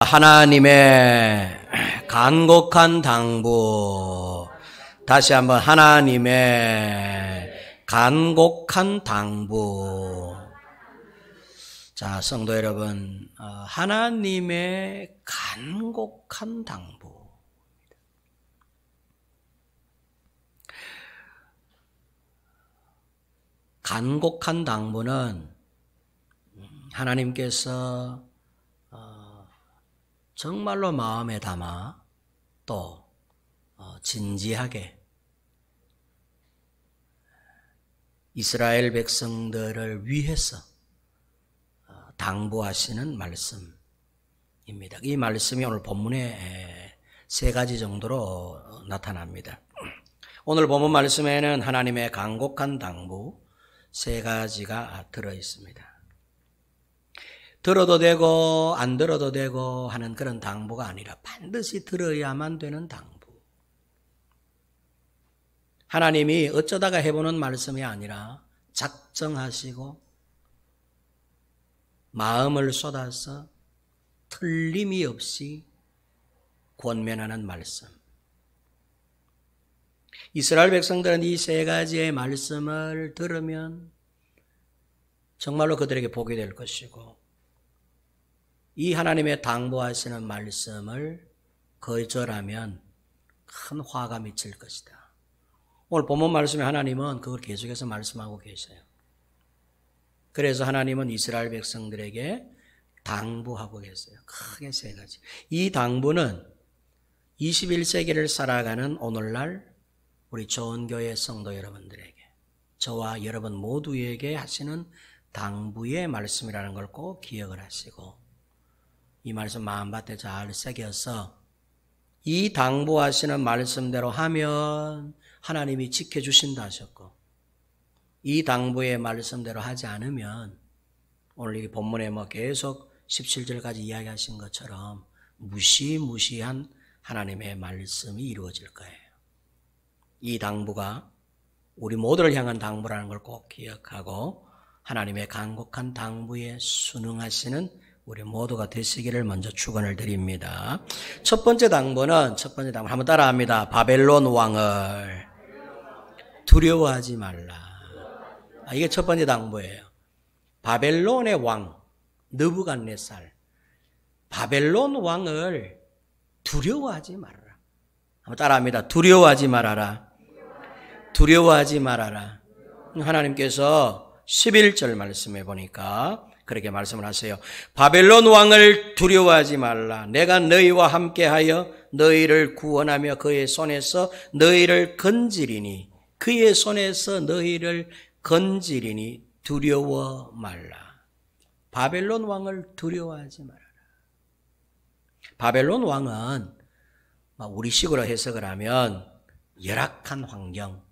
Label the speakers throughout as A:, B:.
A: 하나님의 간곡한 당부. 다시 한번 하나님의 간곡한 당부. 자, 성도 여러분, 하나님의 간곡한 당부. 간곡한 당부는 하나님께서 정말로 마음에 담아 또 진지하게 이스라엘 백성들을 위해서 당부하시는 말씀입니다. 이 말씀이 오늘 본문에 세 가지 정도로 나타납니다. 오늘 본문 말씀에는 하나님의 간곡한 당부 세 가지가 들어 있습니다. 들어도 되고 안 들어도 되고 하는 그런 당부가 아니라 반드시 들어야만 되는 당부. 하나님이 어쩌다가 해보는 말씀이 아니라 작정하시고 마음을 쏟아서 틀림이 없이 권면하는 말씀. 이스라엘 백성들은 이 세 가지의 말씀을 들으면 정말로 그들에게 복이 될 것이고, 이 하나님의 당부하시는 말씀을 거절하면 큰 화가 미칠 것이다. 오늘 본문 말씀에 하나님은 그걸 계속해서 말씀하고 계세요. 그래서 하나님은 이스라엘 백성들에게 당부하고 계세요. 크게 세 가지. 이 당부는 21세기를 살아가는 오늘날 우리 좋은 교회 성도 여러분들에게, 저와 여러분 모두에게 하시는 당부의 말씀이라는 걸 꼭 기억을 하시고, 이 말씀 마음밭에 잘 새겨서 이 당부하시는 말씀대로 하면 하나님이 지켜주신다 하셨고, 이 당부의 말씀대로 하지 않으면 오늘 이 본문에 계속 17절까지 이야기하신 것처럼 무시무시한 하나님의 말씀이 이루어질 거예요. 이 당부가 우리 모두를 향한 당부라는 걸 꼭 기억하고 하나님의 간곡한 당부에 순응하시는 우리 모두가 되시기를 먼저 축원을 드립니다. 첫 번째 당부는 한번 따라합니다. 바벨론 왕을 두려워하지 말라. 이게 첫 번째 당부예요. 바벨론의 왕 느부갓네살, 바벨론 왕을 두려워하지 말아라. 한번 따라합니다. 두려워하지 말아라. 두려워하지 말아라. 하나님께서 11절 말씀해 보니까 그렇게 말씀을 하세요. 바벨론 왕을 두려워하지 말라. 내가 너희와 함께하여 너희를 구원하며 그의 손에서 너희를 건지리니, 그의 손에서 너희를 건지리니 두려워 말라. 바벨론 왕을 두려워하지 말아라. 바벨론 왕은 우리식으로 해석을 하면 열악한 환경,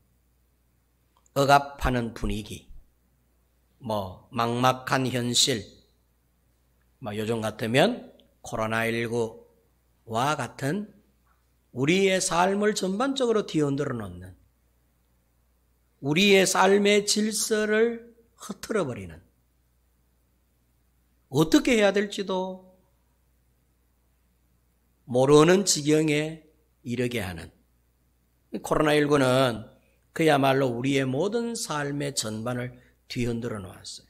A: 억압하는 분위기, 막막한 현실, 요즘 같으면 코로나19와 같은 우리의 삶을 전반적으로 뒤흔들어 놓는, 우리의 삶의 질서를 흐트러 버리는, 어떻게 해야 될지도 모르는 지경에 이르게 하는, 코로나19는 그야말로 우리의 모든 삶의 전반을 뒤흔들어 놓았어요.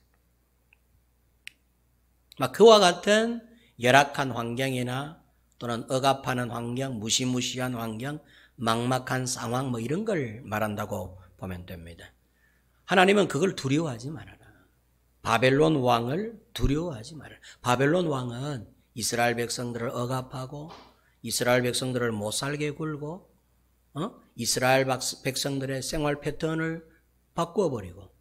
A: 그와 같은 열악한 환경이나 또는 억압하는 환경, 무시무시한 환경, 막막한 상황 이런 걸 말한다고 보면 됩니다. 하나님은 그걸 두려워하지 말아라. 바벨론 왕을 두려워하지 말아라. 바벨론 왕은 이스라엘 백성들을 억압하고 이스라엘 백성들을 못 살게 굴고 이스라엘 백성들의 생활 패턴을 바꾸어버리고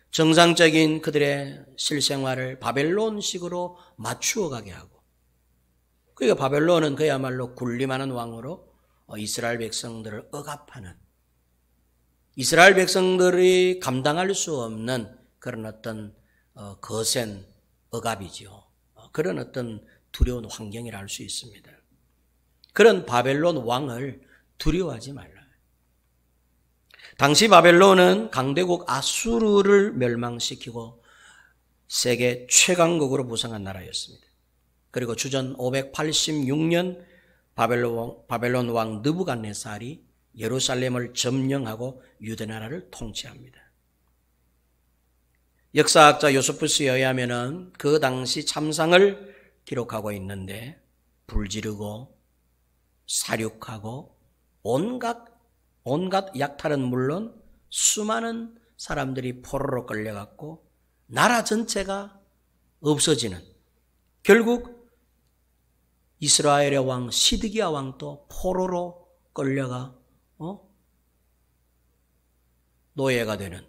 A: 정상적인 그들의 실생활을 바벨론식으로 맞추어가게 하고, 그러니까 바벨론은 그야말로 군림하는 왕으로 이스라엘 백성들을 억압하는, 이스라엘 백성들이 감당할 수 없는 그런 어떤 거센 억압이죠. 그런 어떤 두려운 환경이라 할 수 있습니다. 그런 바벨론 왕을 두려워하지 말라. 당시 바벨론은 강대국 아수르를 멸망시키고 세계 최강국으로 부상한 나라였습니다. 그리고 주전 586년 바벨론 왕 느부갓네살이 예루살렘을 점령하고 유대 나라를 통치합니다. 역사학자 요세푸스에 의하면 그 당시 참상을 기록하고 있는데 불지르고 사륙하고 온갖 약탈은 물론 수많은 사람들이 포로로 끌려갔고 나라 전체가 없어지는, 결국 이스라엘의 왕 시드기야 왕도 포로로 끌려가 노예가 되는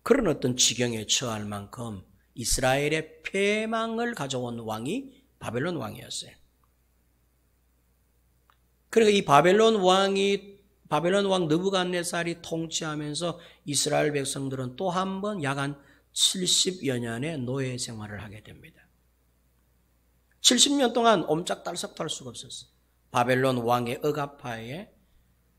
A: 그런 어떤 지경에 처할 만큼 이스라엘의 패망을 가져온 왕이 바벨론 왕이었어요. 그러니까 이 바벨론 왕 느부갓네살이 통치하면서 이스라엘 백성들은 또 한 번 약 한 70여 년의 노예 생활을 하게 됩니다. 70년 동안 옴짝달싹도 할 수가 없었어요. 바벨론 왕의 억압하에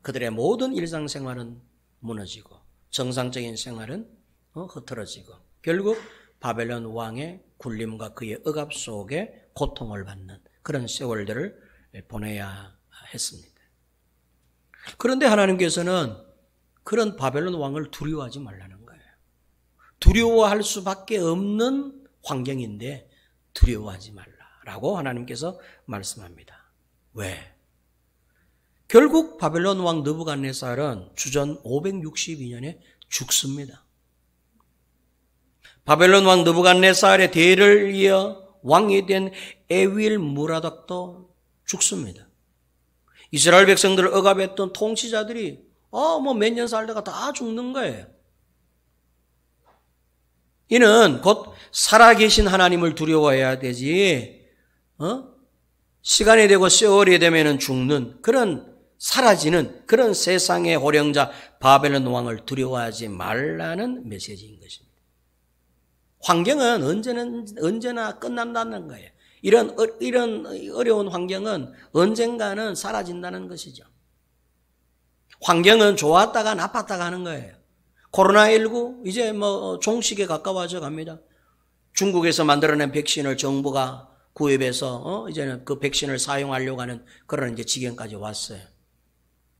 A: 그들의 모든 일상생활은 무너지고 정상적인 생활은 흐트러지고 결국 바벨론 왕의 굴림과 그의 억압 속에 고통을 받는 그런 세월들을 보내야 했습니다. 그런데 하나님께서는 그런 바벨론 왕을 두려워하지 말라는 거예요. 두려워할 수밖에 없는 환경인데 두려워하지 말라라고 하나님께서 말씀합니다. 왜? 결국 바벨론 왕 느부갓네살은 주전 562년에 죽습니다. 바벨론 왕 느부갓네살의 뒤를 이어 왕이 된 에윌 무라닥도 죽습니다. 이스라엘 백성들을 억압했던 통치자들이 몇 년 살다가 다 죽는 거예요. 이는 곧 살아계신 하나님을 두려워해야 되지, 시간이 되고 세월이 되면 죽는 그런 사라지는 그런 세상의 호령자 바벨론 왕을 두려워하지 말라는 메시지인 것입니다. 환경은 언제나 끝난다는 거예요. 이런 어려운 환경은 언젠가는 사라진다는 것이죠. 환경은 좋았다가 나빴다가 하는 거예요. 코로나19 이제 종식에 가까워져 갑니다. 중국에서 만들어낸 백신을 정부가 구입해서 이제는 그 백신을 사용하려고 하는 그런 이제 지경까지 왔어요.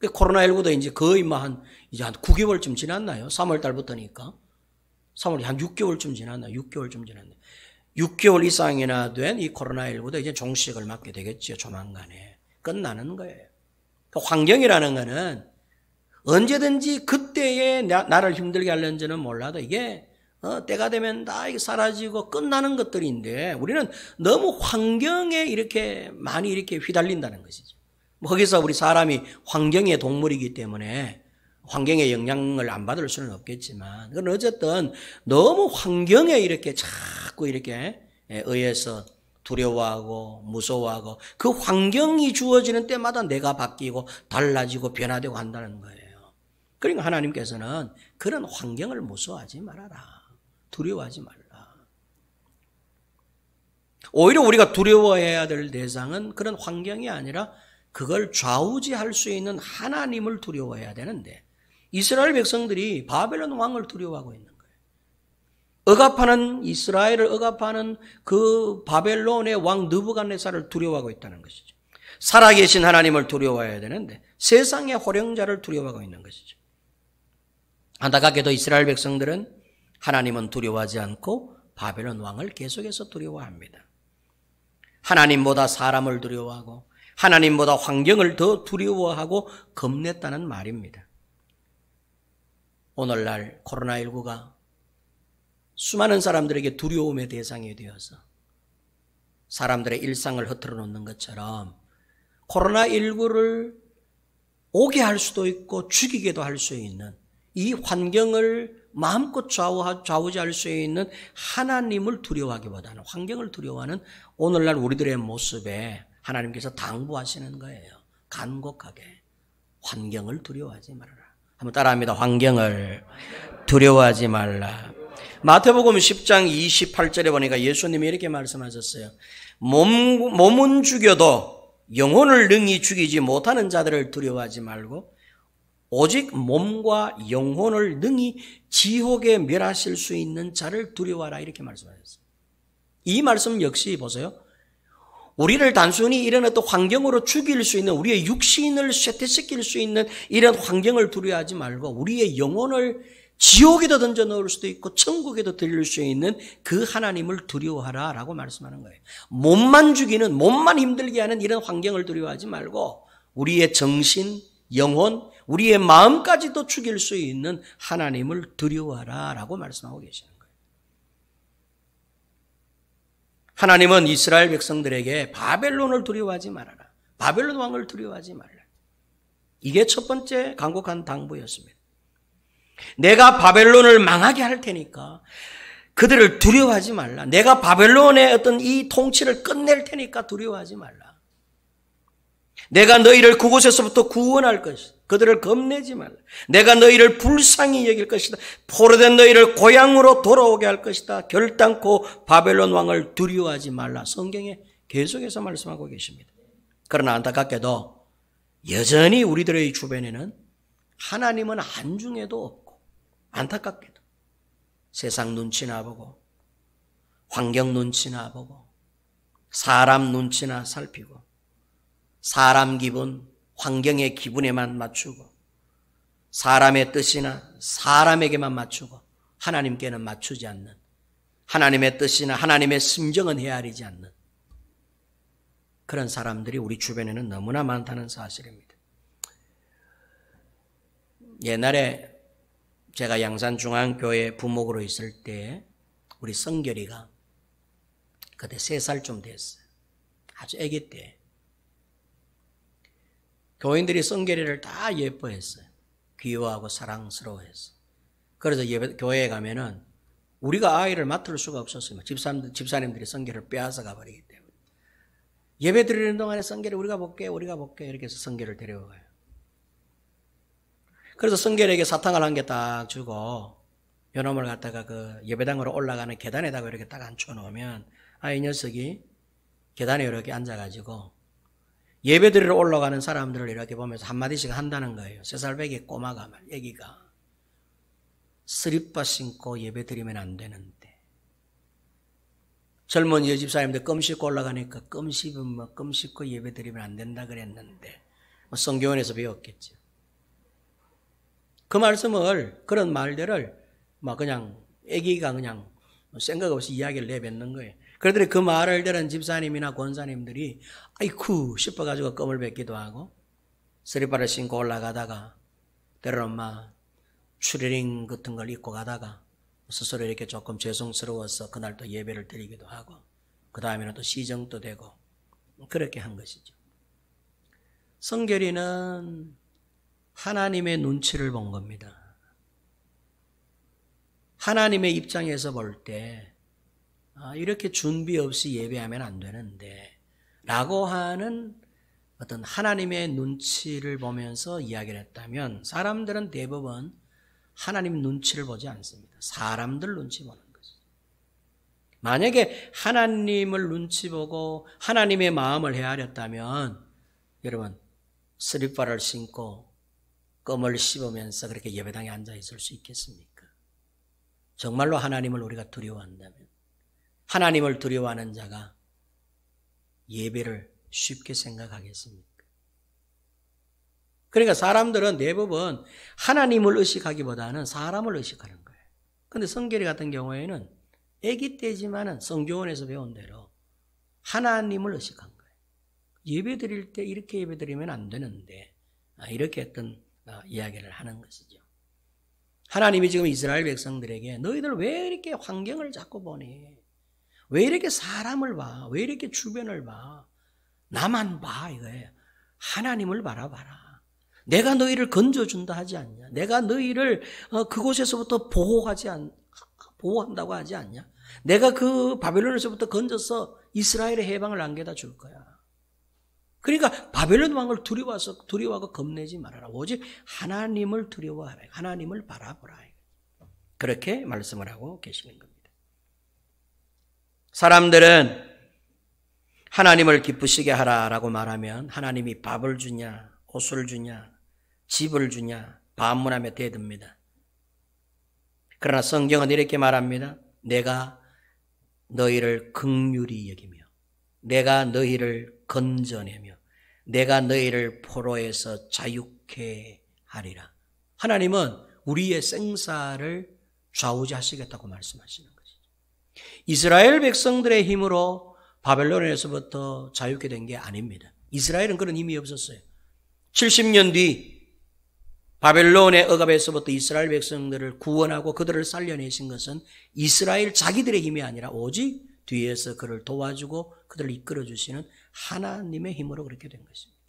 A: 코로나19도 이제 거의 이제 한 9개월쯤 지났나요? 3월 달부터니까. 3월이 한 6개월쯤 지났나요? 6개월쯤 지났나요? 6개월 이상이나 된 이 코로나19도 이제 종식을 맞게 되겠죠. 조만간에. 끝나는 거예요. 그 환경이라는 거는 언제든지 그때에 나를 힘들게 하려는지는 몰라도 이게 때가 되면 다 사라지고 끝나는 것들인데 우리는 너무 환경에 이렇게 많이 이렇게 휘달린다는 것이죠. 거기서 우리 사람이 환경의 동물이기 때문에 환경의 영향을 안 받을 수는 없겠지만 그건 어쨌든 너무 환경에 이렇게 자꾸 이렇게 의해서 두려워하고 무서워하고 그 환경이 주어지는 때마다 내가 바뀌고 달라지고 변화되고 한다는 거예요. 그러니까 하나님께서는 그런 환경을 무서워하지 말아라. 두려워하지 말라. 오히려 우리가 두려워해야 될 대상은 그런 환경이 아니라 그걸 좌우지할 수 있는 하나님을 두려워해야 되는데 이스라엘 백성들이 바벨론 왕을 두려워하고 있는 거예요. 이스라엘을 억압하는 그 바벨론의 왕 느부갓네살을 두려워하고 있다는 것이죠. 살아계신 하나님을 두려워해야 되는데 세상의 호령자를 두려워하고 있는 것이죠. 안타깝게도 이스라엘 백성들은 하나님은 두려워하지 않고 바벨론 왕을 계속해서 두려워합니다. 하나님보다 사람을 두려워하고 하나님보다 환경을 더 두려워하고 겁냈다는 말입니다. 오늘날 코로나19가 수많은 사람들에게 두려움의 대상이 되어서 사람들의 일상을 흐트러 놓는 것처럼 코로나19를 오게 할 수도 있고 죽이게도 할 수 있는 이 환경을 마음껏 좌우지할 수 있는 하나님을 두려워하기보다는 환경을 두려워하는 오늘날 우리들의 모습에 하나님께서 당부하시는 거예요. 간곡하게 환경을 두려워하지 말아라. 한번 따라합니다. 환경을 두려워하지 말라. 마태복음 10장 28절에 보니까 예수님이 이렇게 말씀하셨어요. 몸은 죽여도 영혼을 능히 죽이지 못하는 자들을 두려워하지 말고 오직 몸과 영혼을 능히 지옥에 멸하실 수 있는 자를 두려워하라 이렇게 말씀하셨어요. 이 말씀 역시 보세요. 우리를 단순히 이런 어떤 환경으로 죽일 수 있는, 우리의 육신을 쇠퇴시킬 수 있는 이런 환경을 두려워하지 말고 우리의 영혼을 지옥에도 던져 넣을 수도 있고 천국에도 들릴 수 있는 그 하나님을 두려워하라 라고 말씀하는 거예요. 몸만 죽이는, 몸만 힘들게 하는 이런 환경을 두려워하지 말고 우리의 정신, 영혼, 우리의 마음까지도 죽일 수 있는 하나님을 두려워하라 라고 말씀하고 계시는 거예요. 하나님은 이스라엘 백성들에게 바벨론을 두려워하지 말아라. 바벨론 왕을 두려워하지 말라. 이게 첫 번째 간곡한 당부였습니다. 내가 바벨론을 망하게 할 테니까 그들을 두려워하지 말라. 내가 바벨론의 어떤 이 통치를 끝낼 테니까 두려워하지 말라. 내가 너희를 그곳에서부터 구원할 것이다. 그들을 겁내지 말라. 내가 너희를 불쌍히 여길 것이다. 포로된 너희를 고향으로 돌아오게 할 것이다. 결단코 바벨론 왕을 두려워하지 말라. 성경에 계속해서 말씀하고 계십니다. 그러나 안타깝게도 여전히 우리들의 주변에는 하나님은 안중에도 없고 안타깝게도 세상 눈치나 보고 환경 눈치나 보고 사람 눈치나 살피고 사람 기분, 환경의 기분에만 맞추고 사람의 뜻이나 사람에게만 맞추고 하나님께는 맞추지 않는, 하나님의 뜻이나 하나님의 심정은 헤아리지 않는 그런 사람들이 우리 주변에는 너무나 많다는 사실입니다. 옛날에 제가 양산중앙교회 부목으로 있을 때 우리 성결이가 그때 3살쯤 됐어요. 아주 아기 때. 교인들이 성결이를 다 예뻐했어요. 귀여워하고 사랑스러워했어요. 그래서 교회에 가면은 우리가 아이를 맡을 수가 없었어요. 집사님들이 성결을 빼앗아 가버리기 때문에. 예배 드리는 동안에 성결을 우리가 볼게 이렇게 해서 성결을 데려가요. 그래서 성결에게 사탕을 한 개 딱 주고 요놈을 갖다가 그 예배당으로 올라가는 계단에다가 이렇게 딱 앉혀놓으면 이 녀석이 계단에 이렇게 앉아가지고 예배 드리러 올라가는 사람들을 이렇게 보면서 한마디씩 한다는 거예요. 3살배기 꼬마가, 애기가 스리퍼 신고 예배 드리면 안 되는데, 젊은 여집사님들 껌 씹고 올라가니까 껌 씹고 예배 드리면 안 된다 그랬는데 성교원에서 배웠겠죠. 그 말씀을, 그런 말들을 그냥 애기가 그냥 생각 없이 이야기를 내뱉는 거예요. 그러더니 그 말을 들은 집사님이나 권사님들이 아이쿠 싶어가지고 껌을 뱉기도 하고 스리퍼를 신고 올라가다가 때로는 추리닝 같은 걸 입고 가다가 스스로 이렇게 조금 죄송스러워서 그날 또 예배를 드리기도 하고 그 다음에는 또 시정도 되고 그렇게 한 것이죠. 성결이는 하나님의 눈치를 본 겁니다. 하나님의 입장에서 볼 때 이렇게 준비 없이 예배하면 안 되는데 라고 하는 어떤 하나님의 눈치를 보면서 이야기를 했다면 사람들은 대부분 하나님 눈치를 보지 않습니다. 사람들 눈치 보는 거죠. 만약에 하나님을 눈치 보고 하나님의 마음을 헤아렸다면 여러분 스리퍼를 신고 껌을 씹으면서 그렇게 예배당에 앉아 있을 수 있겠습니까? 정말로 하나님을 우리가 두려워한다면, 하나님을 두려워하는 자가 예배를 쉽게 생각하겠습니까? 그러니까 사람들은 대부분 하나님을 의식하기보다는 사람을 의식하는 거예요. 그런데 성결이 같은 경우에는 아기 때지만은 성교원에서 배운 대로 하나님을 의식한 거예요. 예배 드릴 때 이렇게 예배 드리면 안 되는데 이렇게 했던 이야기를 하는 것이죠. 하나님이 지금 이스라엘 백성들에게 너희들 왜 이렇게 환경을 자꾸 보니? 왜 이렇게 사람을 봐? 왜 이렇게 주변을 봐? 나만 봐 이거예요. 하나님을 바라봐라. 내가 너희를 건져준다 하지 않냐? 내가 너희를 그곳에서부터 보호한다고 하지 않냐? 내가 그 바벨론에서부터 건져서 이스라엘의 해방을 안겨다 줄 거야. 그러니까 바벨론 왕을 두려워하고 겁내지 말아라. 오직 하나님을 두려워하라. 하나님을 바라보라. 그렇게 말씀을 하고 계시는 겁니다. 사람들은 하나님을 기쁘시게 하라라고 말하면 하나님이 밥을 주냐, 옷을 주냐, 집을 주냐 반문하며 대듭니다. 그러나 성경은 이렇게 말합니다. 내가 너희를 긍휼히 여기며 내가 너희를 건져내며 내가 너희를 포로에서 자유케 하리라. 하나님은 우리의 생사를 좌우지하시겠다고 말씀하시는 것이죠. 이스라엘 백성들의 힘으로 바벨론에서부터 자유케 된 게 아닙니다. 이스라엘은 그런 힘이 없었어요. 70년 뒤 바벨론의 억압에서부터 이스라엘 백성들을 구원하고 그들을 살려내신 것은 이스라엘 자기들의 힘이 아니라 오직 뒤에서 그를 도와주고 그들을 이끌어주시는 하나님의 힘으로 그렇게 된 것입니다.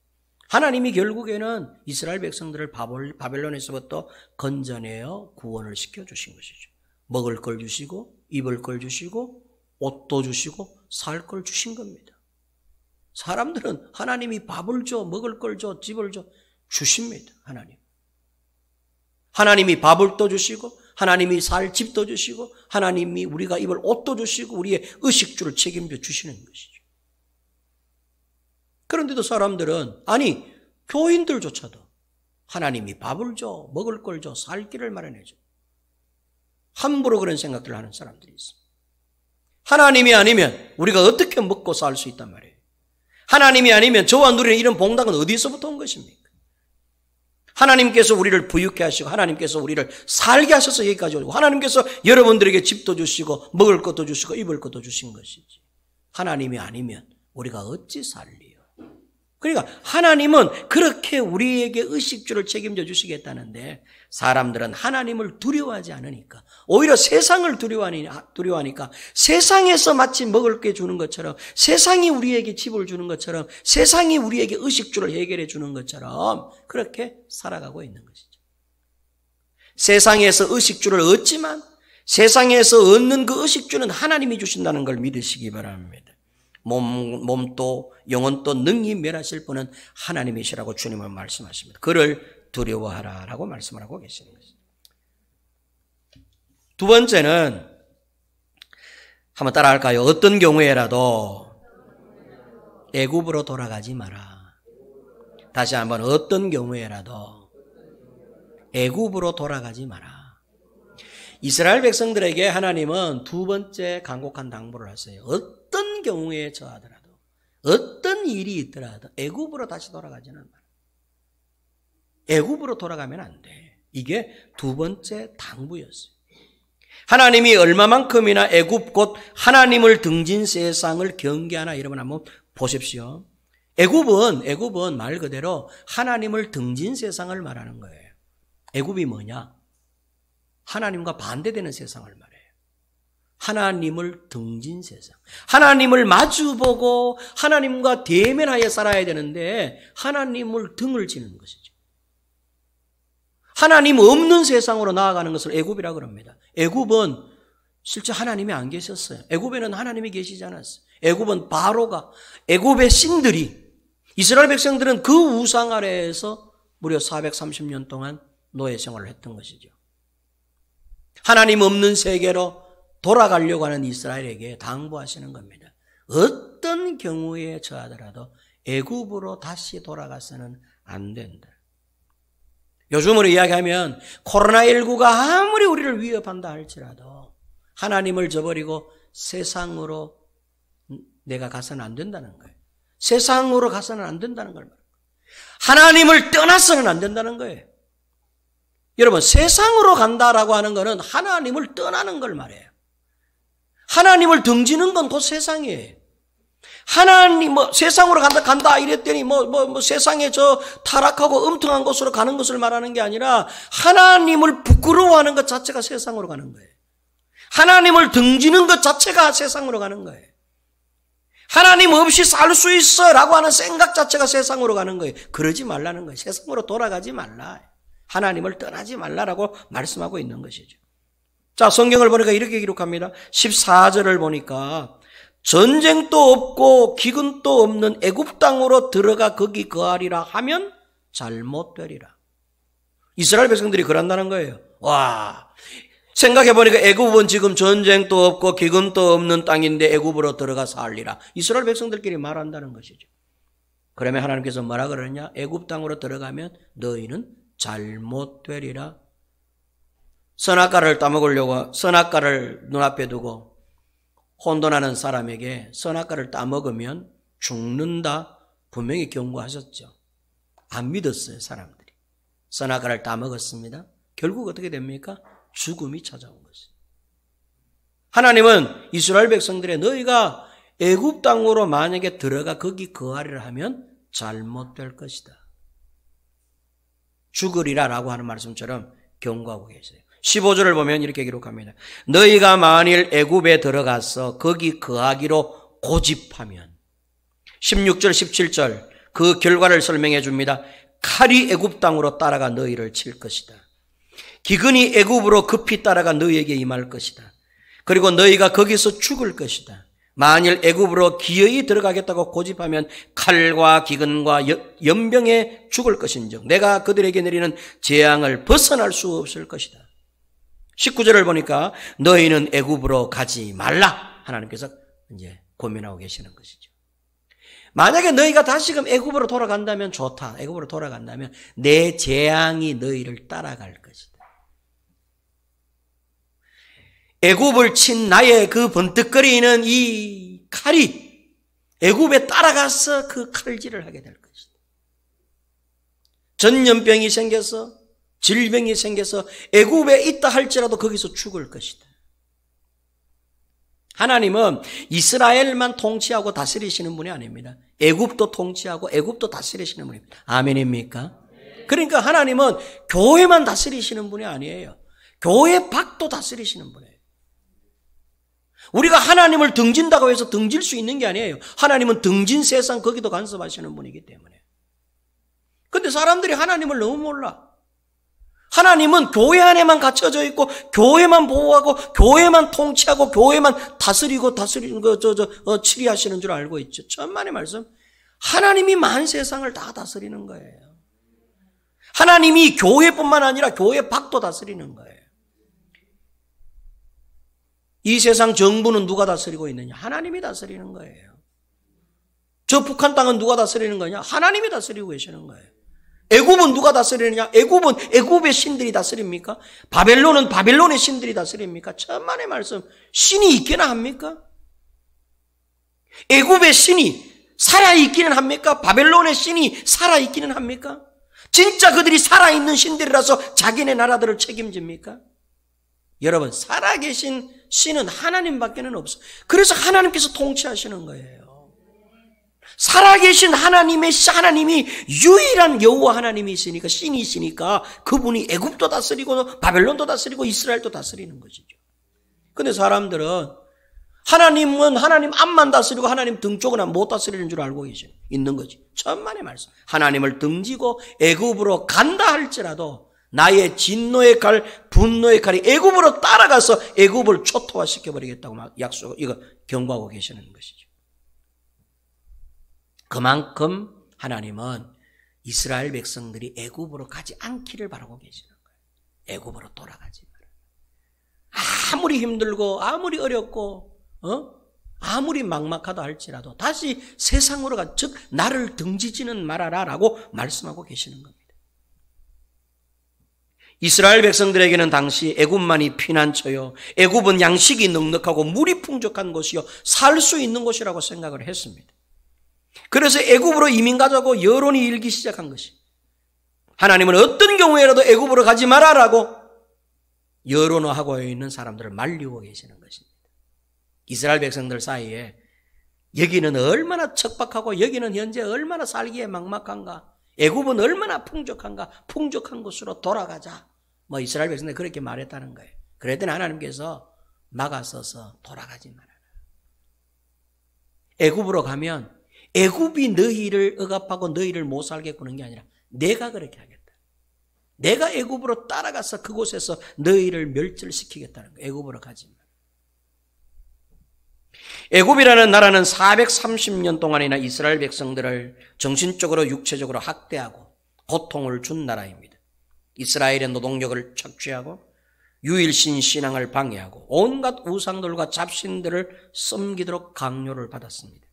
A: 하나님이 결국에는 이스라엘 백성들을 바벨론에서부터 건져내어 구원을 시켜주신 것이죠. 먹을 걸 주시고 입을 걸 주시고 옷도 주시고 살 걸 주신 겁니다. 사람들은 하나님이 밥을 줘, 먹을 걸 줘, 집을 줘 주십니다. 하나님이 밥을 또 주시고 하나님이 살 집도 주시고 하나님이 우리가 입을 옷도 주시고 우리의 의식주를 책임져 주시는 것이죠. 그런데도 사람들은 아니 교인들조차도 하나님이 밥을 줘, 먹을 걸 줘, 살 길을 마련해 줘. 함부로 그런 생각들을 하는 사람들이 있습니다. 하나님이 아니면 우리가 어떻게 먹고 살 수 있단 말이에요. 하나님이 아니면 저와 누리는 이런 봉당은 어디서부터 온 것입니까? 하나님께서 우리를 부유케 하시고 하나님께서 우리를 살게 하셔서 여기까지 오고 하나님께서 여러분들에게 집도 주시고 먹을 것도 주시고 입을 것도 주신 것이지. 하나님이 아니면 우리가 어찌 살리요? 그러니까 하나님은 그렇게 우리에게 의식주를 책임져 주시겠다는데 사람들은 하나님을 두려워하지 않으니까 오히려 세상을 두려워하니까 세상에서 마치 먹을 게 주는 것처럼 세상이 우리에게 집을 주는 것처럼 세상이 우리에게 의식주를 해결해 주는 것처럼 그렇게 살아가고 있는 것이죠. 세상에서 의식주를 얻지만 세상에서 얻는 그 의식주는 하나님이 주신다는 걸 믿으시기 바랍니다. 몸도 영혼도 능히 멸하실 분은 하나님이시라고 주님은 말씀하십니다. 그를 두려워하라라고 말씀을 하고 계시는 것입니다. 두 번째는 한번 따라할까요? 어떤 경우에라도 애굽으로 돌아가지 마라. 다시 한번 어떤 경우에라도 애굽으로 돌아가지 마라. 이스라엘 백성들에게 하나님은 두 번째 간곡한 당부를 하세요. 어떤 경우에 처하더라도 어떤 일이 있더라도 애굽으로 다시 돌아가지는 마라. 애굽으로 돌아가면 안 돼. 이게 두 번째 당부였어요. 하나님이 얼마만큼이나 애굽 곧 하나님을 등진 세상을 경계하나 여러분 한번 보십시오. 애굽은 말 그대로 하나님을 등진 세상을 말하는 거예요. 애굽이 뭐냐? 하나님과 반대되는 세상을 말해요. 하나님을 등진 세상. 하나님을 마주보고 하나님과 대면하여 살아야 되는데 하나님을 등을 지는 것이죠. 하나님 없는 세상으로 나아가는 것을 애굽이라고 합니다. 애굽은 실제 하나님이 안 계셨어요. 애굽에는 하나님이 계시지 않았어요. 애굽은 바로가 애굽의 신들이 이스라엘 백성들은 그 우상 아래에서 무려 430년 동안 노예 생활을 했던 것이죠. 하나님 없는 세계로 돌아가려고 하는 이스라엘에게 당부하시는 겁니다. 어떤 경우에 처하더라도 애굽으로 다시 돌아가서는 안 된다. 요즘으로 이야기하면 코로나19가 아무리 우리를 위협한다 할지라도 하나님을 저버리고 세상으로 내가 가서는 안 된다는 거예요. 세상으로 가서는 안 된다는 걸 말해요. 하나님을 떠나서는 안 된다는 거예요. 여러분, 세상으로 간다라고 하는 것은 하나님을 떠나는 걸 말해요. 하나님을 등지는 건 곧 세상이에요. 하나님, 세상으로 간다 이랬더니 세상에 저 타락하고 엉뚱한 곳으로 가는 것을 말하는 게 아니라 하나님을 부끄러워하는 것 자체가 세상으로 가는 거예요. 하나님을 등지는 것 자체가 세상으로 가는 거예요. 하나님 없이 살 수 있어 라고 하는 생각 자체가 세상으로 가는 거예요. 그러지 말라는 거예요. 세상으로 돌아가지 말라. 하나님을 떠나지 말라라고 말씀하고 있는 것이죠. 자, 성경을 보니까 이렇게 기록합니다. 14절을 보니까 전쟁도 없고 기근도 없는 애굽 땅으로 들어가 거기 거하리라 하면 잘못되리라. 이스라엘 백성들이 그런다는 거예요. 와, 생각해보니까 애굽은 지금 전쟁도 없고 기근도 없는 땅인데 애굽으로 들어가 살리라. 이스라엘 백성들끼리 말한다는 것이죠. 그러면 하나님께서 뭐라 그러냐? 애굽 땅으로 들어가면 너희는 잘못되리라. 선악과를 따먹으려고 선악과를 눈앞에 두고 혼돈하는 사람에게 선악과를 따먹으면 죽는다 분명히 경고하셨죠. 안 믿었어요, 사람들이. 선악과를 따먹었습니다. 결국 어떻게 됩니까? 죽음이 찾아온 것이에요. 하나님은 이스라엘 백성들의 너희가 애굽 땅으로 만약에 들어가 거기 거하리라 하면 잘못될 것이다. 죽으리라라고 하는 말씀처럼 경고하고 계세요. 15절을 보면 이렇게 기록합니다. 너희가 만일 애굽에 들어가서 거기 거하기로 고집하면 16절 17절 그 결과를 설명해 줍니다. 칼이 애굽 땅으로 따라가 너희를 칠 것이다. 기근이 애굽으로 급히 따라가 너희에게 임할 것이다. 그리고 너희가 거기서 죽을 것이다. 만일 애굽으로 기어이 들어가겠다고 고집하면 칼과 기근과 연병에 죽을 것인즉 내가 그들에게 내리는 재앙을 벗어날 수 없을 것이다. 19절을 보니까 너희는 애굽으로 가지 말라. 하나님께서 이제 고민하고 계시는 것이죠. 만약에 너희가 다시금 애굽으로 돌아간다면 좋다. 애굽으로 돌아간다면 내 재앙이 너희를 따라갈 것이다. 애굽을 친 나의 그 번뜩거리는 이 칼이 애굽에 따라가서 그 칼질을 하게 될 것이다. 전염병이 생겨서 질병이 생겨서 애굽에 있다 할지라도 거기서 죽을 것이다. 하나님은 이스라엘만 통치하고 다스리시는 분이 아닙니다. 애굽도 통치하고 애굽도 다스리시는 분입니다. 아멘입니까? 그러니까 하나님은 교회만 다스리시는 분이 아니에요. 교회 밖도 다스리시는 분이에요. 우리가 하나님을 등진다고 해서 등질 수 있는 게 아니에요. 하나님은 등진 세상 거기도 간섭하시는 분이기 때문에. 근데 사람들이 하나님을 너무 몰라. 하나님은 교회 안에만 갇혀져 있고 교회만 보호하고 교회만 통치하고 교회만 다스리고 치리하시는 줄 알고 있죠. 천만의 말씀. 하나님이 만 세상을 다 다스리는 거예요. 하나님이 교회뿐만 아니라 교회 밖도 다스리는 거예요. 이 세상 정부는 누가 다스리고 있느냐? 하나님이 다스리는 거예요. 저 북한 땅은 누가 다스리는 거냐? 하나님이 다스리고 계시는 거예요. 애굽은 누가 다스리느냐? 애굽은 애굽의 신들이 다스립니까? 바벨론은 바벨론의 신들이 다스립니까? 천만의 말씀. 신이 있기는 합니까? 애굽의 신이 살아있기는 합니까? 바벨론의 신이 살아있기는 합니까? 진짜 그들이 살아있는 신들이라서 자기네 나라들을 책임집니까? 여러분, 살아계신 신은 하나님밖에는 없어요. 그래서 하나님께서 통치하시는 거예요. 살아계신 하나님이 유일한 여호와 하나님이 있으니까, 신이 있으니까 그분이 애굽도 다스리고 바벨론도 다스리고 이스라엘도 다스리는 것이죠. 근데 사람들은 하나님은 하나님 앞만 다스리고 하나님 등 쪽은 못 다스리는 줄 알고 있는 거지. 천만의 말씀. 하나님을 등지고 애굽으로 간다 할지라도 나의 진노의 칼, 분노의 칼이 애굽으로 따라가서 애굽을 초토화시켜 버리겠다고 막 이거 경고하고 계시는 것이죠. 그만큼 하나님은 이스라엘 백성들이 애굽으로 가지 않기를 바라고 계시는 거예요. 애굽으로 돌아가지 마라. 아무리 힘들고 아무리 어렵고 아무리 막막하다 할지라도 다시 세상으로 가, 즉 나를 등지지는 말아라라고 말씀하고 계시는 겁니다. 이스라엘 백성들에게는 당시 애굽만이 피난처요, 애굽은 양식이 넉넉하고 물이 풍족한 곳이요, 살 수 있는 곳이라고 생각을 했습니다. 그래서 애굽으로 이민 가자고 여론이 일기 시작한 것이, 하나님은 어떤 경우에라도 애굽으로 가지 마라라고 여론화하고 있는 사람들을 말리고 계시는 것입니다. 이스라엘 백성들 사이에 여기는 얼마나 척박하고 여기는 현재 얼마나 살기에 막막한가, 애굽은 얼마나 풍족한가, 풍족한 곳으로 돌아가자, 이스라엘 백성들이 그렇게 말했다는 거예요. 그랬더니 하나님께서 막아서서 돌아가지 말아라. 애굽으로 가면 애굽이 너희를 억압하고 너희를 못 살게 구는 게 아니라 내가 그렇게 하겠다. 내가 애굽으로 따라가서 그곳에서 너희를 멸절시키겠다는 거예요. 애굽으로 가지 마라. 애굽이라는 나라는 430년 동안이나 이스라엘 백성들을 정신적으로 육체적으로 학대하고 고통을 준 나라입니다. 이스라엘의 노동력을 착취하고 유일신 신앙을 방해하고 온갖 우상들과 잡신들을 섬기도록 강요를 받았습니다.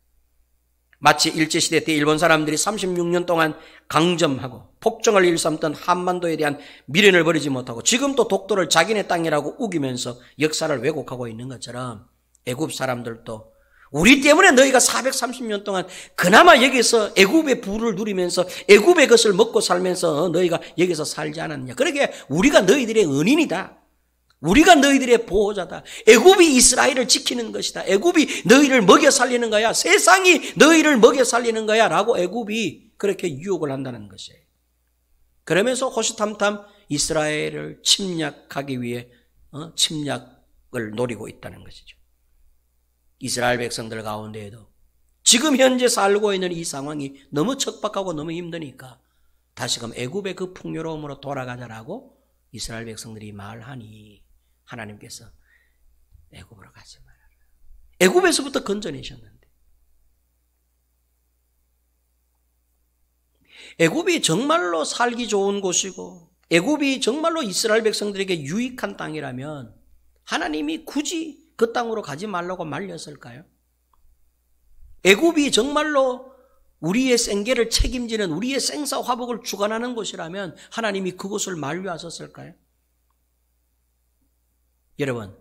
A: 마치 일제시대 때 일본 사람들이 36년 동안 강점하고 폭정을 일삼던 한반도에 대한 미련을 버리지 못하고 지금도 독도를 자기네 땅이라고 우기면서 역사를 왜곡하고 있는 것처럼 애굽 사람들도 우리 때문에 너희가 430년 동안 그나마 여기서 애굽의 부를 누리면서 애굽의 것을 먹고 살면서 너희가 여기서 살지 않았느냐. 그러게 우리가 너희들의 은인이다. 우리가 너희들의 보호자다. 애굽이 이스라엘을 지키는 것이다. 애굽이 너희를 먹여 살리는 거야. 세상이 너희를 먹여 살리는 거야. 라고 애굽이 그렇게 유혹을 한다는 것이에요. 그러면서 호시탐탐 이스라엘을 침략하기 위해 침략을 노리고 있다는 것이죠. 이스라엘 백성들 가운데에도 지금 현재 살고 있는 이 상황이 너무 척박하고 너무 힘드니까 다시금 애굽의 그 풍요로움으로 돌아가자라고 이스라엘 백성들이 말하니 하나님께서 애굽으로 가지 말아라. 애굽에서부터 건져내셨는데 애굽이 정말로 살기 좋은 곳이고 애굽이 정말로 이스라엘 백성들에게 유익한 땅이라면 하나님이 굳이 그 땅으로 가지 말라고 말렸을까요? 애굽이 정말로 우리의 생계를 책임지는 우리의 생사화복을 주관하는 곳이라면 하나님이 그곳을 만류하셨을까요? 여러분,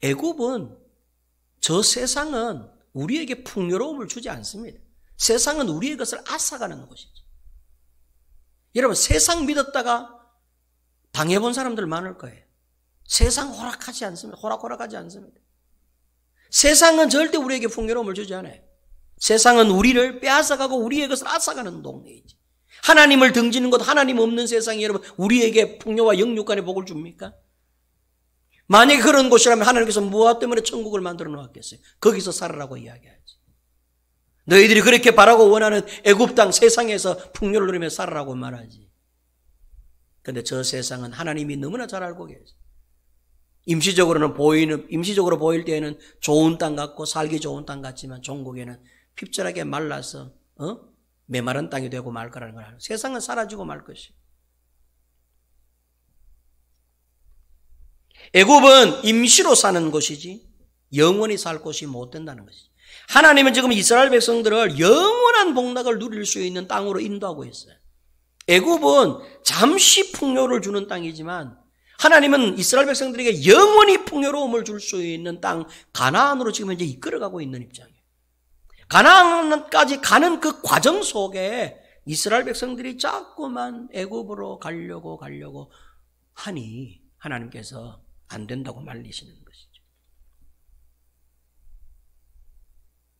A: 애굽은 저 세상은 우리에게 풍요로움을 주지 않습니다. 세상은 우리의 것을 앗아가는 곳이죠. 여러분, 세상 믿었다가 당해본 사람들 많을 거예요. 세상 허락하지 않습니다. 호락호락하지 않습니다. 세상은 절대 우리에게 풍요로움을 주지 않아요. 세상은 우리를 빼앗아가고 우리의 것을 앗아가는 동네이지. 하나님을 등지는 것, 하나님 없는 세상이 여러분 우리에게 풍요와 영육간의 복을 줍니까? 만약에 그런 곳이라면 하나님께서 무엇 때문에 천국을 만들어 놓았겠어요? 거기서 살아라고 이야기하지. 너희들이 그렇게 바라고 원하는 애굽 땅 세상에서 풍요를 누리며 살아라고 말하지. 그런데 저 세상은 하나님이 너무나 잘 알고 계세요. 임시적으로 보일 때에는 좋은 땅 같고 살기 좋은 땅 같지만 종국에는 핍절하게 말라서 메마른 땅이 되고 말 거라는 걸 알아요. 세상은 사라지고 말 것이에요. 애굽은 임시로 사는 곳이지 영원히 살 곳이 못 된다는 것이죠. 하나님은 지금 이스라엘 백성들을 영원한 복락을 누릴 수 있는 땅으로 인도하고 있어요. 애굽은 잠시 풍요를 주는 땅이지만 하나님은 이스라엘 백성들에게 영원히 풍요로움을 줄 수 있는 땅 가나안으로 지금 현재 이끌어가고 있는 입장이에요. 가나안까지 가는 그 과정 속에 이스라엘 백성들이 자꾸만 애굽으로 가려고 하니 하나님께서 안 된다고 말리시는 것이죠.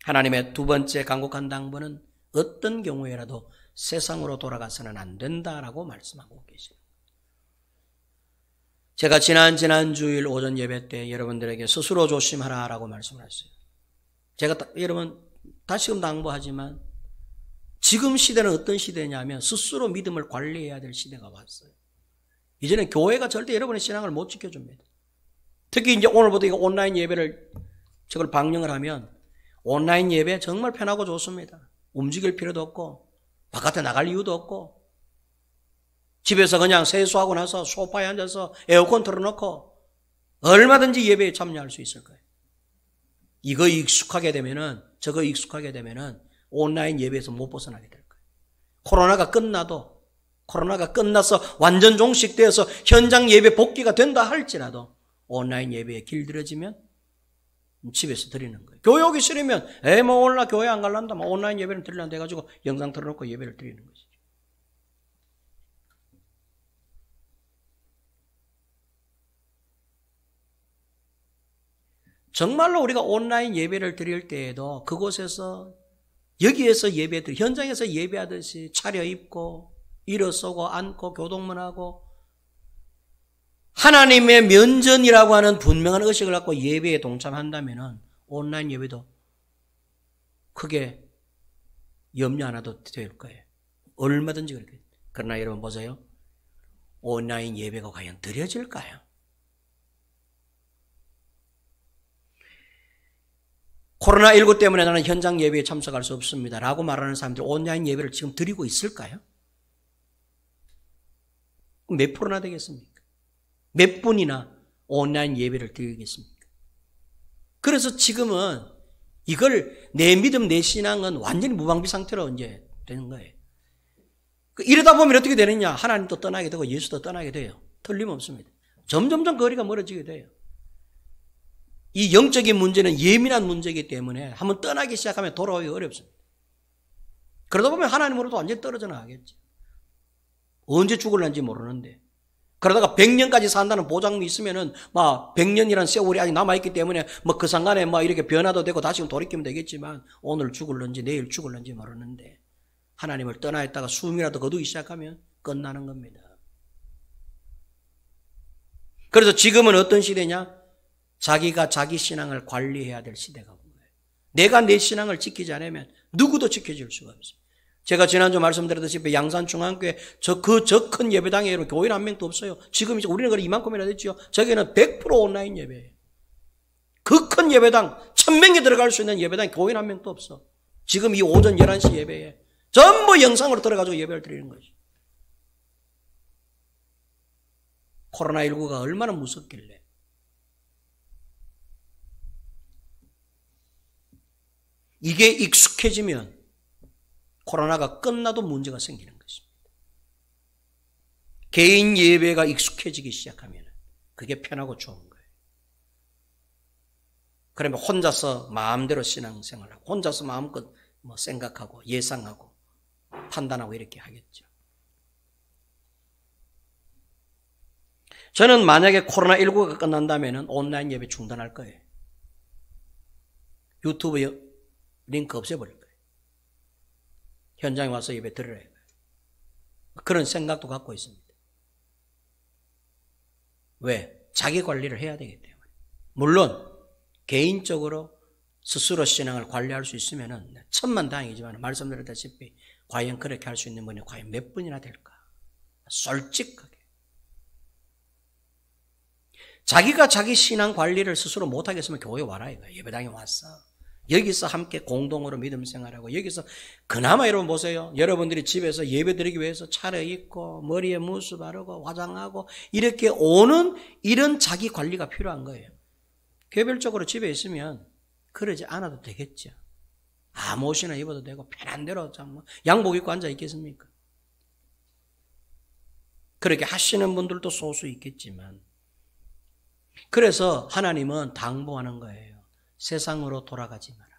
A: 하나님의 두 번째 간곡한 당부는 어떤 경우에라도 세상으로 돌아가서는 안 된다라고 말씀하고 계십니다. 제가 지난 주일 오전 예배 때 여러분들에게 스스로 조심하라라고 말씀을 했어요. 제가 여러분 다시금 당부하지만 지금 시대는 어떤 시대냐면 스스로 믿음을 관리해야 될 시대가 왔어요. 이제는 교회가 절대 여러분의 신앙을 못 지켜줍니다. 특히 이제 오늘부터 이거 온라인 예배를 저걸 방영을 하면 온라인 예배 정말 편하고 좋습니다. 움직일 필요도 없고 바깥에 나갈 이유도 없고 집에서 그냥 세수하고 나서 소파에 앉아서 에어컨 틀어놓고 얼마든지 예배에 참여할 수 있을 거예요. 이거 익숙하게 되면은 저거 익숙하게 되면은 온라인 예배에서 못 벗어나게 될 거예요. 코로나가 끝나서 완전 종식되어서 현장 예배 복귀가 된다 할지라도 온라인 예배에 길들여지면 집에서 드리는 거예요. 교회 오기 싫으면 뭐 오늘 교회 안 갈란다. 온라인 예배를 드리란다 해가지고 영상 틀어놓고 예배를 드리는 것이죠. 정말로 우리가 온라인 예배를 드릴 때에도 그곳에서 여기에서 현장에서 예배하듯이 차려입고 일어서고 앉고 교동문하고 하나님의 면전이라고 하는 분명한 의식을 갖고 예배에 동참한다면 온라인 예배도 크게 염려 안 해도 될 거예요. 얼마든지 그렇게. 그러나 여러분 보세요. 온라인 예배가 과연 드려질까요? 코로나19 때문에 나는 현장 예배에 참석할 수 없습니다 라고 말하는 사람들이 온라인 예배를 지금 드리고 있을까요? 몇 프로나 되겠습니까? 몇 분이나 온라인 예배를 드리겠습니까? 그래서 지금은 이걸 내 믿음, 내 신앙은 완전히 무방비 상태로 이제 되는 거예요. 이러다 보면 어떻게 되느냐? 하나님도 떠나게 되고 예수도 떠나게 돼요. 틀림없습니다. 점점점 거리가 멀어지게 돼요. 이 영적인 문제는 예민한 문제이기 때문에 한번 떠나기 시작하면 돌아오기 어렵습니다. 그러다 보면 하나님으로부터 완전히 떨어져 나가겠죠. 언제 죽을는지 모르는데. 그러다가 100년까지 산다는 보장이 있으면은 막 100년이라는 세월이 아직 남아있기 때문에 뭐 그 상간에 막 이렇게 변화도 되고 다시 돌이키면 되겠지만 오늘 죽을는지 내일 죽을는지 모르는데 하나님을 떠나 있다가 숨이라도 거두기 시작하면 끝나는 겁니다. 그래서 지금은 어떤 시대냐? 자기가 자기 신앙을 관리해야 될 시대가 온 거예요. 내가 내 신앙을 지키지 않으면 누구도 지켜줄 수가 없어요. 제가 지난주 말씀드렸듯이 양산중앙교회 저 큰 예배당에 교인 한 명도 없어요. 지금 이제 우리는 그래 이만큼이나 됐죠. 저기는 100% 온라인 예배예요. 그 큰 예배당 1000명이 들어갈 수 있는 예배당 교인 한 명도 없어. 지금 이 오전 11시 예배에 전부 영상으로 들어가지고 예배를 드리는 거죠. 코로나19가 얼마나 무섭길래. 이게 익숙해지면 코로나가 끝나도 문제가 생기는 것입니다. 개인 예배가 익숙해지기 시작하면 그게 편하고 좋은 거예요. 그러면 혼자서 마음대로 신앙생활하고 혼자서 마음껏 뭐 생각하고 예상하고 판단하고 이렇게 하겠죠. 저는 만약에 코로나19가 끝난다면 온라인 예배 중단할 거예요. 유튜브 링크 없애버릴 거예요. 현장에 와서 예배 드려야 해요. 그런 생각도 갖고 있습니다. 왜? 자기 관리를 해야 되기 때문에. 물론 개인적으로 스스로 신앙을 관리할 수 있으면 천만다행이지만 말씀드렸다시피 과연 그렇게 할 수 있는 분이 과연 몇 분이나 될까? 솔직하게. 자기가 자기 신앙 관리를 스스로 못하겠으면 교회 와라 이거야. 예배당에 왔어. 여기서 함께 공동으로 믿음 생활하고 여기서 그나마 여러분 보세요. 여러분들이 집에서 예배 드리기 위해서 차려입고 머리에 무스 바르고 화장하고 이렇게 오는 이런 자기 관리가 필요한 거예요. 개별적으로 집에 있으면 그러지 않아도 되겠죠. 아무 옷이나 입어도 되고 편한 대로 양복 입고 앉아 있겠습니까? 그렇게 하시는 분들도 소수 있겠지만 그래서 하나님은 당부하는 거예요. 세상으로 돌아가지 마라.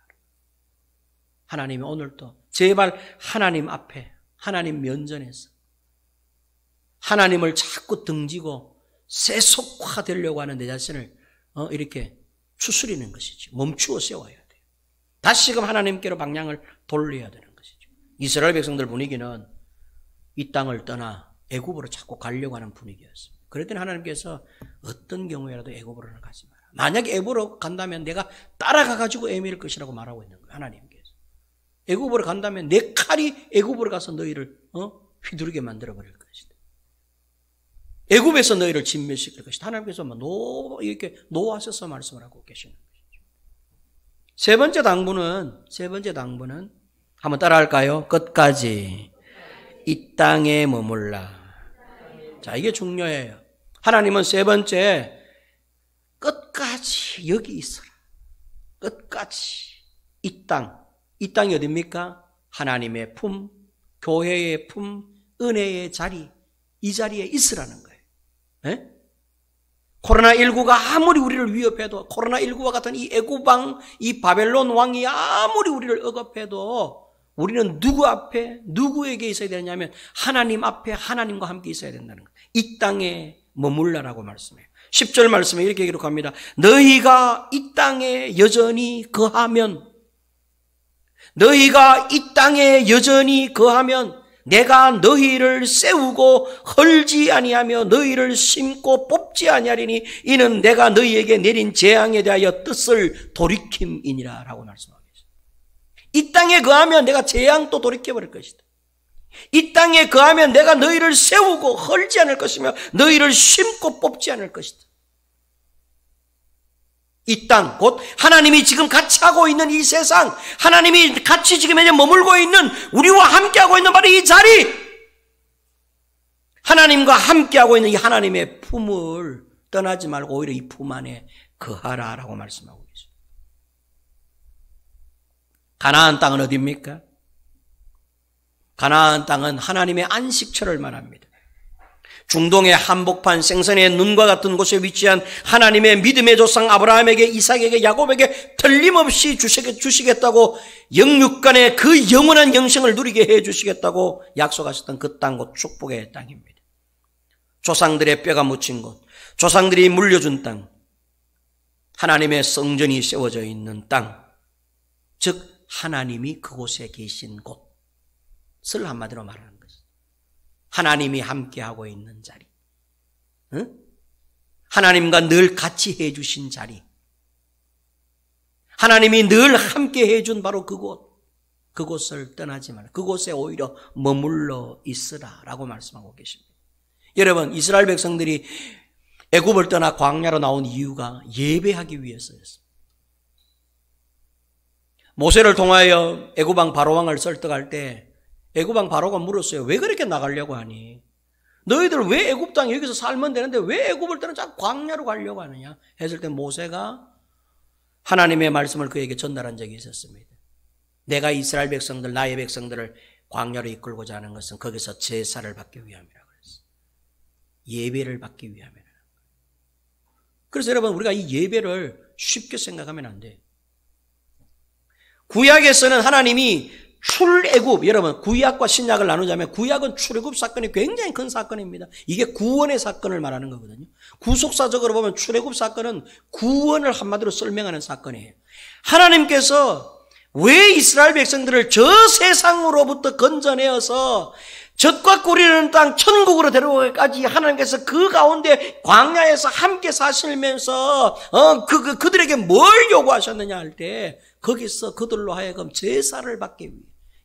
A: 하나님이 오늘도 제발 하나님 앞에 하나님 면전에서 하나님을 자꾸 등지고 세속화되려고 하는 내 자신을 이렇게 추스리는 것이죠. 멈추어 세워야 돼요. 다시금 하나님께로 방향을 돌려야 되는 것이죠. 이스라엘 백성들 분위기는 이 땅을 떠나 애굽으로 자꾸 가려고 하는 분위기였습니다. 그랬더니 하나님께서 어떤 경우에라도 애굽으로는 가지 마라. 만약에 애굽으로 간다면 내가 따라가가지고 애밀 것이라고 말하고 있는 거예요. 하나님께서. 애굽으로 간다면 내 칼이 애굽으로 가서 너희를 휘두르게 만들어버릴 것이다. 애굽에서 너희를 진멸시킬 것이다. 하나님께서 이렇게 노하셔서 말씀을 하고 계시는 것이죠. 세 번째 당부는 한번 따라할까요? 끝까지 이 땅에 머물라. 자, 이게 중요해요. 하나님은 세 번째 끝까지 여기 있어라. 끝까지 이 땅이 어딥니까? 하나님의 품, 교회의 품, 은혜의 자리, 이 자리에 있으라는 거예요. 네? 코로나19가 아무리 우리를 위협해도 코로나19와 같은 이 애굽왕, 이 바벨론 왕이 아무리 우리를 억압해도 우리는 누구 앞에 누구에게 있어야 되느냐면 하나님 앞에 하나님과 함께 있어야 된다는 거예요. 이 땅에 머물라라고 말씀해요. 10절 말씀에 이렇게 기록합니다. 너희가 이 땅에 여전히 거하면 내가 너희를 세우고 헐지 아니하며 너희를 심고 뽑지 아니하리니 이는 내가 너희에게 내린 재앙에 대하여 뜻을 돌이킴이니라 라고 말씀하고 계십니다. 이 땅에 거하면 내가 재앙도 돌이켜버릴 것이다. 이 땅에 거하면 내가 너희를 세우고 헐지 않을 것이며 너희를 심고 뽑지 않을 것이다. 이 땅, 곧 하나님이 지금 같이 하고 있는 이 세상, 하나님이 같이 지금 현재 머물고 있는 우리와 함께하고 있는 바로 이 자리, 하나님과 함께하고 있는 이 하나님의 품을 떠나지 말고 오히려 이 품 안에 거하라라고 말씀하고 계십니다. 가나안 땅은 어디입니까? 가나안 땅은 하나님의 안식처를 말합니다. 중동의 한복판 생선의 눈과 같은 곳에 위치한 하나님의 믿음의 조상 아브라함에게, 이삭에게, 야곱에게 틀림없이 주시겠다고, 영육간의 그 영원한 영생을 누리게 해주시겠다고 약속하셨던 그 땅, 곧 축복의 땅입니다. 조상들의 뼈가 묻힌 곳, 조상들이 물려준 땅, 하나님의 성전이 세워져 있는 땅, 즉 하나님이 그곳에 계신 곳을 한마디로 말하는 것입니다. 하나님이 함께하고 있는 자리, 하나님과 늘 같이 해주신 자리, 하나님이 늘 함께 해준 바로 그곳을 떠나지 말라. 그곳에 오히려 머물러 있으라 라고 말씀하고 계십니다. 여러분, 이스라엘 백성들이 애굽을 떠나 광야로 나온 이유가 예배하기 위해서였습니다. 모세를 통하여 애굽왕 바로왕을 설득할 때 애굽왕 바로가 물었어요. 왜 그렇게 나가려고 하니? 너희들 왜 애굽 땅에 여기서 살면 되는데 왜 애굽을 떠나 자꾸 광야로 가려고 하느냐? 했을 때 모세가 하나님의 말씀을 그에게 전달한 적이 있었습니다. 내가 이스라엘 백성들, 나의 백성들을 광야로 이끌고자 하는 것은 거기서 제사를 받기 위함이라고 그랬어요. 예배를 받기 위함이라. 그래서 여러분, 우리가 이 예배를 쉽게 생각하면 안 돼요. 구약에서는 하나님이 출애굽, 여러분 구약과 신약을 나누자면 구약은 출애굽 사건이 굉장히 큰 사건입니다. 이게 구원의 사건을 말하는 거거든요. 구속사적으로 보면 출애굽 사건은 구원을 한마디로 설명하는 사건이에요. 하나님께서 왜 이스라엘 백성들을 저 세상으로부터 건져내어서 젖과 꿀이는 땅 천국으로 데려오기까지 하나님께서 그 가운데 광야에서 함께 사시면서 그들에게 뭘 요구하셨느냐 할 때 거기서 그들로 하여금 제사를 받기 위해,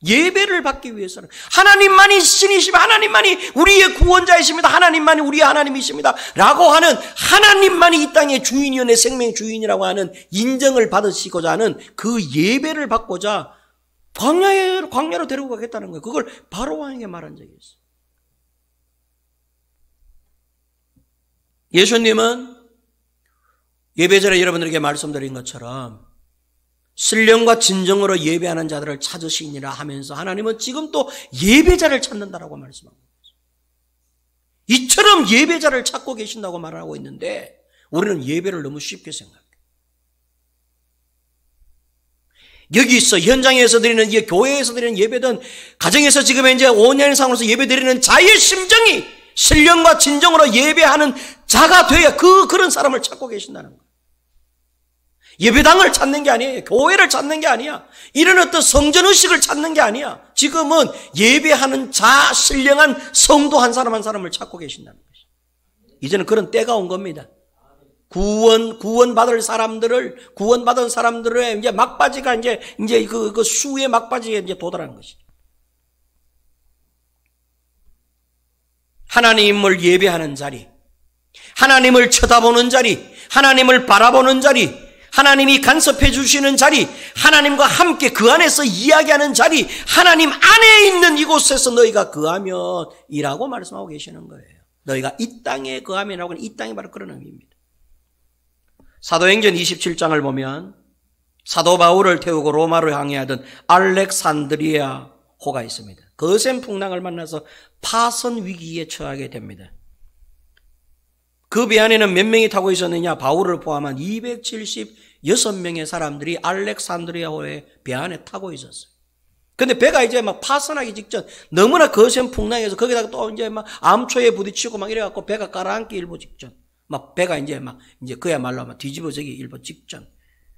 A: 예배를 받기 위해서는 하나님만이 신이시며 하나님만이 우리의 구원자이십니다. 하나님만이 우리의 하나님이십니다. 라고 하는 하나님만이 이 땅의 주인이요 내 생명의 주인이라고 하는 인정을 받으시고자 하는 그 예배를 받고자 광야로 데리고 가겠다는 거예요. 그걸 바로왕에게 말한 적이 있어요. 예수님은 예배전에 여러분들에게 말씀드린 것처럼 신령과 진정으로 예배하는 자들을 찾으시니라 하면서 하나님은 지금 또 예배자를 찾는다라고 말씀하고 있어요. 이처럼 예배자를 찾고 계신다고 말하고 있는데 우리는 예배를 너무 쉽게 생각해요. 여기 있어 현장에서 드리는 교회에서 드리는 예배든 가정에서 지금 이제 5년 상으로서 예배 드리는 자의 심정이 신령과 진정으로 예배하는 자가 돼야 그런 사람을 찾고 계신다는 거예요. 예배당을 찾는 게 아니에요. 교회를 찾는 게 아니야. 이런 어떤 성전의식을 찾는 게 아니야. 지금은 예배하는 자, 신령한 성도 한 사람 한 사람을 찾고 계신다는 것이죠. 이제는 그런 때가 온 겁니다. 구원받은 사람들의 이제 막바지가 이제 그 수의 막바지에 이제 도달하는 것이죠. 하나님을 예배하는 자리, 하나님을 쳐다보는 자리, 하나님을 바라보는 자리, 하나님이 간섭해 주시는 자리, 하나님과 함께 그 안에서 이야기하는 자리, 하나님 안에 있는 이곳에서 너희가 거하면 이라고 말씀하고 계시는 거예요. 너희가 이 땅에 거하면이라고 하는 이 땅이 바로 그런 의미입니다. 사도행전 27장을 보면 사도 바울을 태우고 로마로 향해하던 알렉산드리아 호가 있습니다. 거센 풍랑을 만나서 파선 위기에 처하게 됩니다. 그 배 안에는 몇 명이 타고 있었느냐? 바울을 포함한 276명의 사람들이 알렉산드리아호의 배 안에 타고 있었어요. 근데 배가 이제 막 파선하기 직전 너무나 거센 풍랑에서 거기다가 또 이제 막 암초에 부딪히고 막 이래갖고 배가 가라앉기 일보 직전. 막 배가 이제 그야말로 막 뒤집어지기 일보 직전.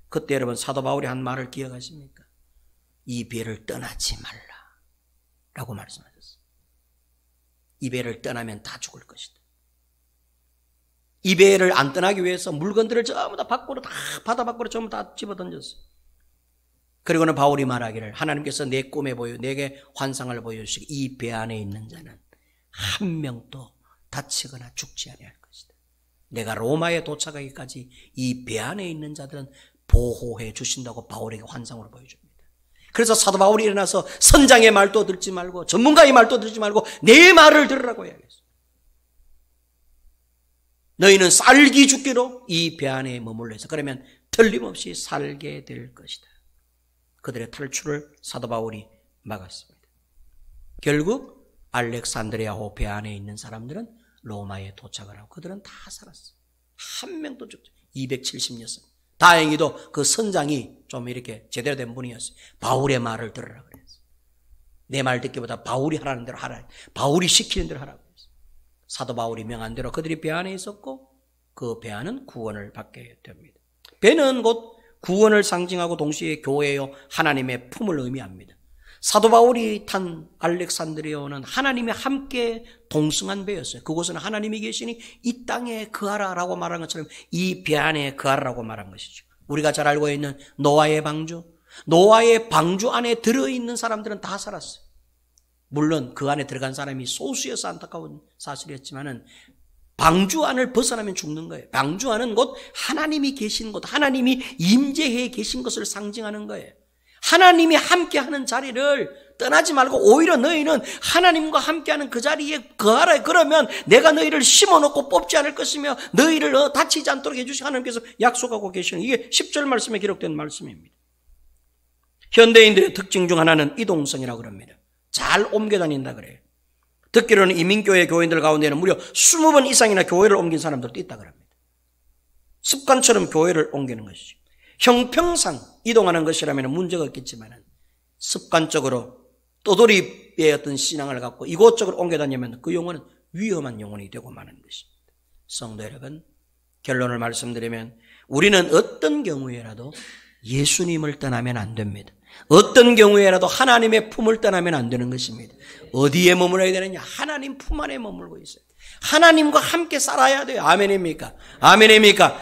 A: 그때 여러분 사도 바울이 한 말을 기억하십니까? 이 배를 떠나지 말라 라고 말씀하셨어요. 이 배를 떠나면 다 죽을 것이다. 이 배를 안 떠나기 위해서 물건들을 전부 다 밖으로, 다 바다 밖으로 전부 다 집어던졌어요. 그리고는 바울이 말하기를 하나님께서 내 꿈에 내게 환상을 보여주시기 이 배 안에 있는 자는 한 명도 다치거나 죽지 아니할 것이다. 내가 로마에 도착하기까지 이 배 안에 있는 자들은 보호해 주신다고 바울에게 환상으로 보여줍니다. 그래서 사도 바울이 일어나서 선장의 말도 듣지 말고 전문가의 말도 듣지 말고 내 말을 들으라고 이야기했어요. 너희는 살기 죽기로 이 배 안에 머물러 있어. 그러면 틀림없이 살게 될 것이다. 그들의 탈출을 사도 바울이 막았습니다. 결국 알렉산드리아호 배 안에 있는 사람들은 로마에 도착을 하고 그들은 다 살았어요. 한 명도 죽지. 270년. 다행히도 그 선장이 좀 이렇게 제대로 된 분이었어요. 바울의 말을 들으라 그랬어요. 내 말 듣기보다 바울이 하라는 대로 하라. 바울이 시키는 대로 하라고 그랬어요. 사도 바울이 명한 대로 그들이 배 안에 있었고 그 배 안은 구원을 받게 됩니다. 배는 곧 구원을 상징하고 동시에 교회요 하나님의 품을 의미합니다. 사도 바울이 탄 알렉산드리아는 하나님이 함께 동승한 배였어요. 그곳은 하나님이 계시니 이 땅에 거하라라고 말한 것처럼 이 배 안에 거하라고 말한 것이죠. 우리가 잘 알고 있는 노아의 방주. 노아의 방주 안에 들어있는 사람들은 다 살았어요. 물론 그 안에 들어간 사람이 소수여서 안타까운 사실이었지만은 방주 안을 벗어나면 죽는 거예요. 방주 안은 곧 하나님이 계신 곳, 하나님이 임재해 계신 것을 상징하는 거예요. 하나님이 함께하는 자리를 떠나지 말고 오히려 너희는 하나님과 함께하는 그 자리에 거하라. 그러면 내가 너희를 심어놓고 뽑지 않을 것이며 너희를 다치지 않도록 해주시고 하나님께서 약속하고 계시는 이게 10절 말씀에 기록된 말씀입니다. 현대인들의 특징 중 하나는 이동성이라고 그럽니다. 잘 옮겨 다닌다 그래요. 듣기로는 이민교회 교인들 가운데는 무려 20번 이상이나 교회를 옮긴 사람들도 있다 그럽니다. 습관처럼 교회를 옮기는 것이죠. 형평상 이동하는 것이라면 문제가 없겠지만 습관적으로 떠돌이의 어떤 신앙을 갖고 이곳저곳 옮겨 다니면 그 영혼은 위험한 영혼이 되고 마는 것입니다. 성도 여러분, 결론을 말씀드리면 우리는 어떤 경우에라도 예수님을 떠나면 안 됩니다. 어떤 경우에라도 하나님의 품을 떠나면 안 되는 것입니다. 어디에 머물러야 되느냐? 하나님 품 안에 머물고 있어요. 하나님과 함께 살아야 돼요. 아멘입니까? 아멘입니까?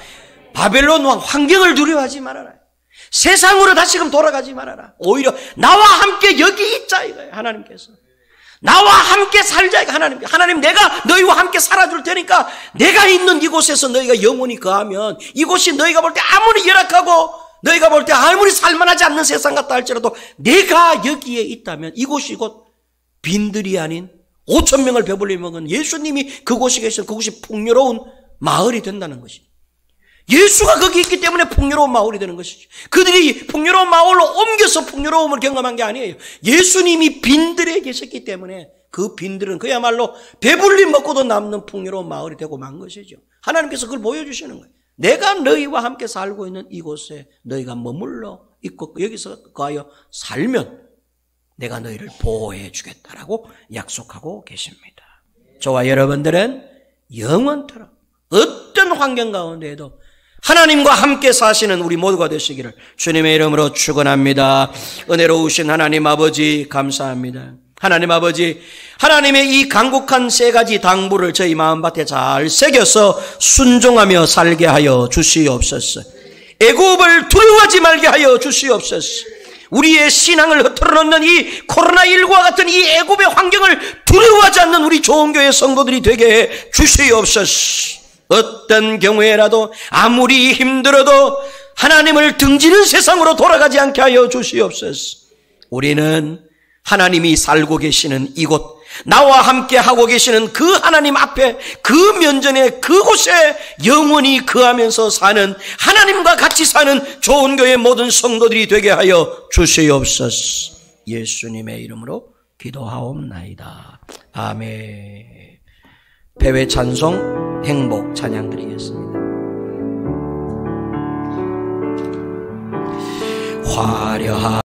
A: 바벨론 왕 환경을 두려워하지 말아라. 세상으로 다시금 돌아가지 말아라. 오히려 나와 함께 여기 있자 이거예요. 하나님께서 나와 함께 살자. 하나님 내가 너희와 함께 살아줄 테니까 내가 있는 이곳에서 너희가 영원히 거하면 이곳이 너희가 볼 때 아무리 열악하고 너희가 볼 때 아무리 살만하지 않는 세상 같다 할지라도 내가 여기에 있다면 이곳이 곧 빈들이 아닌 5,000명을 배불리 먹은 예수님이 그곳에 계신 그곳이 풍요로운 마을이 된다는 것이죠. 예수가 거기 있기 때문에 풍요로운 마을이 되는 것이죠. 그들이 풍요로운 마을로 옮겨서 풍요로움을 경험한 게 아니에요. 예수님이 빈들에 계셨기 때문에 그 빈들은 그야말로 배불리 먹고도 남는 풍요로운 마을이 되고 만 것이죠. 하나님께서 그걸 보여주시는 거예요. 내가 너희와 함께 살고 있는 이곳에 너희가 머물러 있고 여기서 거하여 살면 내가 너희를 보호해 주겠다라고 약속하고 계십니다. 저와 여러분들은 영원토록 어떤 환경 가운데에도 하나님과 함께 사시는 우리 모두가 되시기를 주님의 이름으로 축원합니다. 은혜로우신 하나님 아버지 감사합니다. 하나님 아버지, 하나님의 이 간곡한 세 가지 당부를 저희 마음밭에 잘 새겨서 순종하며 살게 하여 주시옵소서. 애굽을 두려워하지 말게 하여 주시옵소서. 우리의 신앙을 흐트러놓는 이 코로나19와 같은 이 애굽의 환경을 두려워하지 않는 우리 좋은 교회 성도들이 되게 해 주시옵소서. 어떤 경우에라도 아무리 힘들어도 하나님을 등지는 세상으로 돌아가지 않게 하여 주시옵소서. 우리는 하나님이 살고 계시는 이곳, 나와 함께 하고 계시는 그 하나님 앞에 그 면전에 그곳에 영원히 거하면서 사는 하나님과 같이 사는 좋은 교회 모든 성도들이 되게 하여 주시옵소서. 예수님의 이름으로 기도하옵나이다. 아멘. 배회 찬송 행복 찬양 드리겠습니다. 화려한